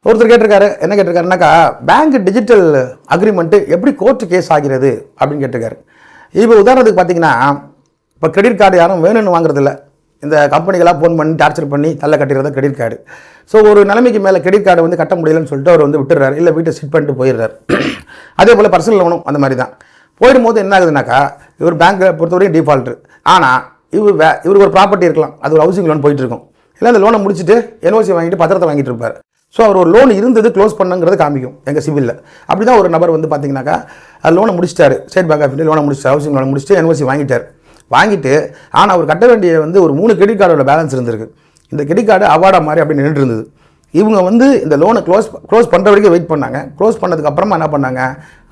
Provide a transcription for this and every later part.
ஒருத்தர் கேட்டிருக்காரு, என்ன கேட்டிருக்காருனாக்கா, பேங்க் டிஜிட்டல் அக்ரிமெண்ட்டு எப்படி கோர்ட்டு கேஸ் ஆகிறது அப்படின்னு கேட்டிருக்காரு. இப்போ உதாரணத்துக்கு பார்த்தீங்கன்னா, இப்போ கிரெடிட் கார்டு யாரும் வேணும்னு வாங்குறதில்ல. இந்த கம்பெனிகளாக ஃபோன் பண்ணி டார்ச்சர் பண்ணி தள்ள கட்டிடுறது கிரெடிட் கார்டு. ஸோ ஒரு நிலைமைக்கு மேலே கிரெடிட் கார்டை வந்து கட்ட முடியலன்னு சொல்லிட்டு அவர் வந்து விட்டுறாரு, இல்லை வீட்டை சிட் பண்ணிட்டு போயிடுறாரு. அதே போல் பர்சனல் லோனும் அந்த மாதிரி தான். போயிடும்போது என்ன ஆகுதுனாக்கா, இவர் பேங்க்கை பொறுத்தவரையும் டிஃபால்ட்ரு. ஆனால் இவருக்கு ஒரு ப்ராப்பர்ட்டி இருக்கலாம், அது ஒரு ஹவுசிங் லோன் போயிட்டு இருக்கும். இல்லை அந்த லோனை முடிச்சுட்டு என்ஓசி வாங்கிட்டு பத்திரத்தை வாங்கிட்டு இருப்பார். ஸோ அவர் ஒரு லோன் இருந்தது க்ளோஸ் பண்ணுங்கிறது காமிக்கும் எங்கள் சிவிலில். அப்படி தான் ஒரு நபர் வந்து பார்த்தீங்கன்னாக்கா, லோனை முடிச்சிட்டாரு, ஸ்டேட் பேங்க் ஆஃப் இந்தியா லோனை முடிச்சிட்டார், ஹவுசிங் லோனை முடிச்சுட்டு என்ஓசி வாங்கிட்டு ஆனால் அவர் கட்ட வேண்டிய வந்து ஒரு 3 கிரெடிட் கார்டோட பேலன்ஸ் இருந்திருக்கு. இந்த கிரெடிட் கார்டு அவார்டாக மாதிரி அப்படி நின்றுட்டு இருந்தது. இவங்க வந்து இந்த லோனை க்ளோஸ் பண்ணுற வரைக்கும் வெயிட் பண்ணாங்க. க்ளோஸ் பண்ணதுக்கு அப்புறமா என்ன பண்ணாங்க,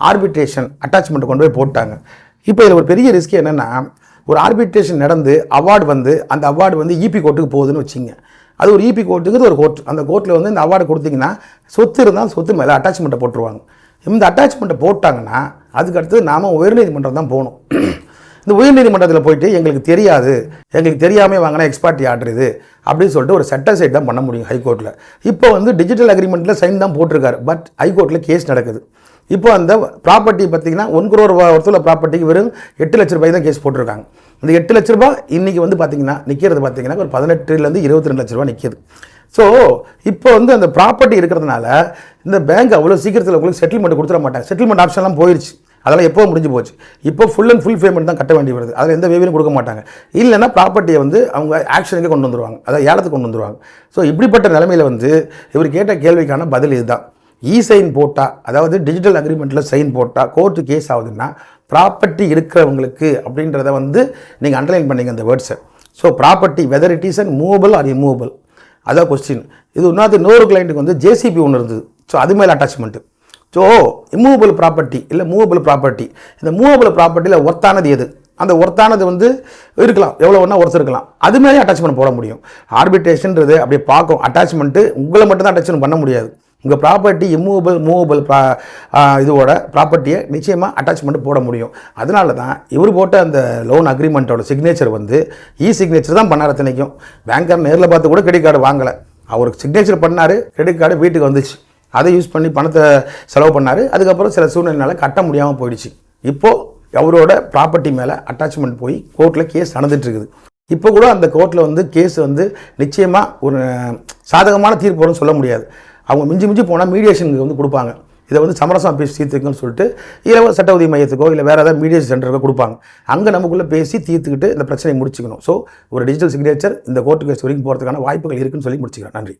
ஆர்பிட்ரேஷன் அட்டாச்மெண்ட் கொண்டு போய் போட்டாங்க. இப்போ இதில் ஒரு பெரிய ரிஸ்க் என்னென்னா, ஒரு ஆர்பிட்ரேஷன் நடந்து அவார்டு வந்து அந்த அவார்டு வந்து இபி கோர்ட்டுக்கு போகுதுன்னு வச்சுங்க. அது ஒரு இபி கோர்ட்டுக்கு ஒரு கோர்ட். அந்த கோர்ட்டில் வந்து இந்த அவார்டு கொடுத்தீங்கன்னா சொத்து இருந்தால் சொத்து மேலே அட்டாச்மெண்ட்டை போட்டுருவாங்க. இந்த அட்டாச்மெண்ட்டை போட்டாங்கன்னா அதுக்கடுத்து நாம் உயர்நீதிமன்றம் தான் போகணும். இந்த உயர்நீதிமன்றத்தில் போயிட்டு எங்களுக்கு தெரியாது, எங்களுக்கு தெரியாமல் வாங்கினா எக்ஸ்பார்ட்டி ஆர்டர் இது அப்படின்னு சொல்லிட்டு ஒரு செட்டில் தான் பண்ண முடியும் ஹைகோர்ட்டில். இப்போ வந்து டிஜிட்டல் அக்ரிமெண்ட்டில் சைன் தான் போட்டிருக்காரு, பட் ஹைகோர்ட்டில் கேஸ் நடக்குது. இப்போ அந்த ப்ராப்பர்ட்டி பார்த்தீங்கன்னா 1 crore ஒருத்தர் ப்ராப்பர்ட்டிக்கு வெறும் 8 லட்ச ரூபாய் தான் கேஸ் போட்டிருக்காங்க. இந்த 8 லட்ச ரூபாய் இன்றைக்கி வந்து பார்த்தீங்கன்னா நிற்கிறது பார்த்தீங்கன்னா ஒரு 18லேருந்து 22 லட்ச ரூபா நிற்கிது. ஸோ இப்போ வந்து அந்த ப்ராப்பர்ட்டி இருக்கிறதுனால இந்த பேங்க் அவ்வளோ சீக்கிரத்தில் உங்களுக்கு செட்டில்மெண்ட் கொடுத்துட மாட்டாங்க. செட்டில்மெண்ட் ஆப்ஷன்லாம் போயிடுச்சு, அதெல்லாம் எப்போ முடிஞ்சு போச்சு. இப்போ ஃபுல் அண்ட் ஃபுல் பேமெண்ட் தான் கட்ட வேண்டி வருது. அதில் எந்த வேவியும் கொடுக்க மாட்டாங்க. இல்லைன்னா ப்ராப்பர்ட்டியை வந்து அவங்க ஆக்ஷனுக்கு கொண்டு வந்துடுவாங்க, அதாவது ஏலத்துக்கு கொண்டு வந்துடுவாங்க. ஸோ இப்படிப்பட்ட நிலைமையில் வந்து இவர் கேட்ட கேள்விக்கான பதில் இதுதான். சைன் போட்டால், அதாவது டிஜிட்டல் அக்ரிமெண்ட்டில் சைன் போட்டால் கோர்ட்டு கேஸ் ஆகுதுன்னா ப்ராப்பர்ட்டி இருக்கிறவங்களுக்கு அப்படின்றத வந்து நீங்கள் அண்டர்லைன் பண்ணிங்க அந்த வேர்ட்ஸை. So property whether it is and movable or immovable, அதான் கொஸ்டின். இது இன்னொரு கிளைண்ட்டுக்கு வந்து ஜேசிபி ஒன்று இருந்தது. ஸோ அது மேலே அட்டாச்மெண்ட்டு. ஸோ இம்மூவபிள் ப்ராப்பர்ட்டி இல்லை மூவபிள் ப்ராப்பர்ட்டி, இந்த மூவபிள் ப்ராப்பர்ட்டியில் ஒர்த்தானது எது, அந்த ஒர்த்தானது வந்து இருக்கலாம், எவ்வளோ ஒன்றா ஒர்த்து இருக்கலாம், அது மேலே அட்டாச்மெண்ட் போட முடியும். ஆர்பிட்ரேஷன்றது அப்படியே பார்க்கும். அட்டாச்மெண்ட்டு உங்களை மட்டும் தான் அட்டாச்மெண்ட் பண்ண முடியாது. உங்கள் ப்ராப்பர்ட்டி மூவபிள் இதோட ப்ராப்பர்ட்டியை நிச்சயமாக அட்டாச்மெண்ட் போட முடியும். அதனால தான் இவர் போட்ட அந்த லோன் அக்ரிமெண்ட்டோட சிக்னேச்சர் வந்து சிக்னேச்சர் தான் பண்ணார். அத்தனைக்கும் பேங்கர் நேரில் பார்த்து கூட கிரெடிட் கார்டு வாங்கலை, அவருக்கு சிக்னேச்சர் பண்ணார், கிரெடிட் கார்டு வீட்டுக்கு வந்துச்சு, அதை யூஸ் பண்ணி பணத்தை செலவு பண்ணார். அதுக்கப்புறம் சில சூழ்நிலைனால கட்ட முடியாமல் போயிடுச்சு. இப்போது அவரோட ப்ராப்பர்ட்டி மேலே அட்டாச்மெண்ட் போய் கோர்ட்டில் கேஸ் நடந்துகிட்ருக்குது. இப்போ கூட அந்த கோர்ட்டில் வந்து கேஸ் வந்து நிச்சயமாக ஒரு சாதகமான தீர்ப்பு வரும்னு சொல்ல முடியாது. அவங்க மிஞ்சி போனால் மீடியேஷனுக்கு வந்து கொடுப்பாங்க. இதை வந்து சமரசம் பேசி தீர்த்துக்குன்னு சொல்லிட்டு இலவச சட்ட உதவி மையத்துக்கோ இல்லை வேறு ஏதாவது மீடியேஷன் சென்டருக்கோ கொடுப்பாங்க. அங்கே நமக்குள்ளே பேசி தீர்த்துக்கிட்டு இந்த பிரச்சனையை முடிச்சுக்கணும். ஸோ ஒரு டிஜிட்டல் சிக்னேச்சர் இந்த கோர்ட்டு கேஸ் வரைக்கும் போகிறதுக்கான வாய்ப்புகள் இருக்குன்னு சொல்லி முடிச்சுக்கிறேன். நன்றி.